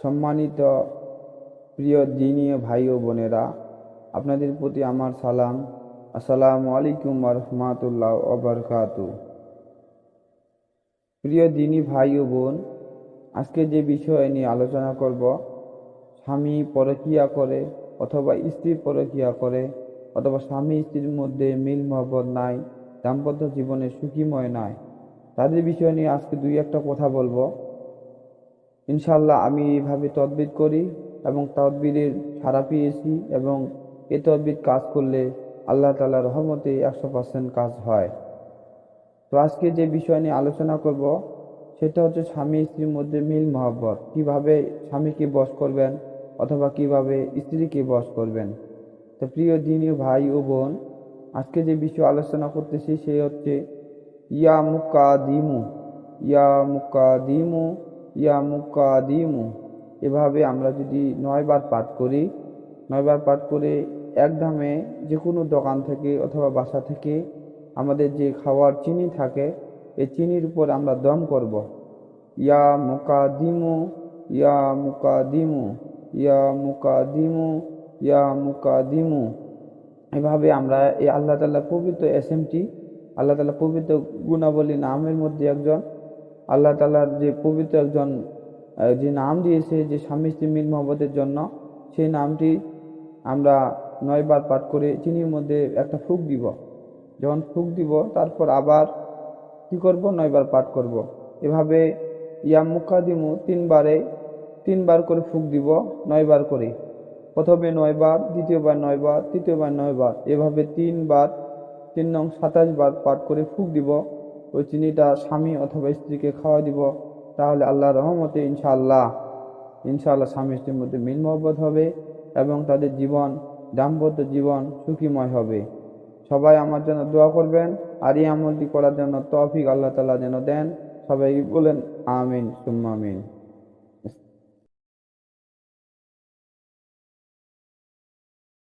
সম্মানিত প্রিয় দিনী ভাই ও বোনেরা, আপনাদের প্রতি আমার সালাম। আসসালামু আলাইকুম ওয়া রাহমাতুল্লাহি ওয়া বারাকাতুহু। প্রিয় দিনী ভাই ও বোন, আজকে যে বিষয় নিয়ে আলোচনা করব, স্বামী পরকীয়া করে অথবা স্ত্রী পরকীয়া করে অথবা স্বামী স্ত্রীর মধ্যে মিল মহব্বত নাই, দাম্পত্য জীবনে সুখীময় নাই, তাদের বিষয় নিয়ে আজকে দুই একটা কথা বলবো। ইনশাল্লাহ আমি এইভাবে তদবির করি এবং তদবিরের সাড়া পেয়েছি, এবং এ তদবির কাজ করলে আল্লাহ তাআলার রহমতে 100% কাজ হয়। তো আজকে যে বিষয় নিয়ে আলোচনা করব সেটা হচ্ছে স্বামী স্ত্রীর মধ্যে মিল মহব্বত, কিভাবে স্বামীকে বশ করবেন অথবা কিভাবে স্ত্রীকে বশ করবেন। তো প্রিয় দিনী ভাই ও বোন, আজকে যে বিষয় আলোচনা করতেছি সে হচ্ছে ইয়া মুকাদ্দিমু, ইয়া মুকাদ্দিমু, ইয়া মুকাদ্দিমু। এভাবে আমরা যদি 9বার পাঠ করি, 9বার পাঠ করে একদমে যে কোনো দোকান থেকে অথবা বাসা থেকে আমাদের যে খাওয়ার চিনি থাকে, এই চিনির উপর আমরা দম করব, ইয়া মুকাদ্দিমু, ইয়া মুকাদ্দিমু, ইয়া মুকাদ্দিমু, ইয়া মুকাদ্দিমু। এভাবে আমরা এই আল্লাহ তাআলার পবিত্র এসএমটি, আল্লাহ তাআলার পবিত্র গুণাবলী নামের মধ্যে একজন, আল্লাহ তাআলার যে পবিত্র একজন যে নাম দিয়েছে যে স্বামী স্ত্রী মিল মহব্বতের জন্য, সেই নামটি আমরা 9বার পাঠ করে চিনির মধ্যে একটা ফুঁক দিব। যখন ফুঁক দিব তারপর আবার কি করব, 9বার পাঠ করব। এভাবে ইয়া মুকাদ্দিমু 3বার করে ফুঁক দিব, 9বার করে। প্রথমে 9বার, দ্বিতীয়বার 9বার, তৃতীয়বার 9বার, এভাবে 3বার, 3 নং 27 বার পাঠ করে ফুঁক দিব। ওই চিনিটা স্বামী অথবা স্ত্রীকে খাওয়া দিব। তাহলে আল্লাহর রহমতে ইনশাআল্লাহ স্বামী স্ত্রীর মধ্যে মিল মহব্বত হবে এবং তাদের জীবন, দাম্পত্য জীবন সুখীময় হবে। সবাই আমার জন্য দোয়া করবেন, আর এই আমলটি করার জন্য তৌফিক আল্লাহ তাআলা যেন দেন। সবাই বলেন আমিন সুম্মা আমিন।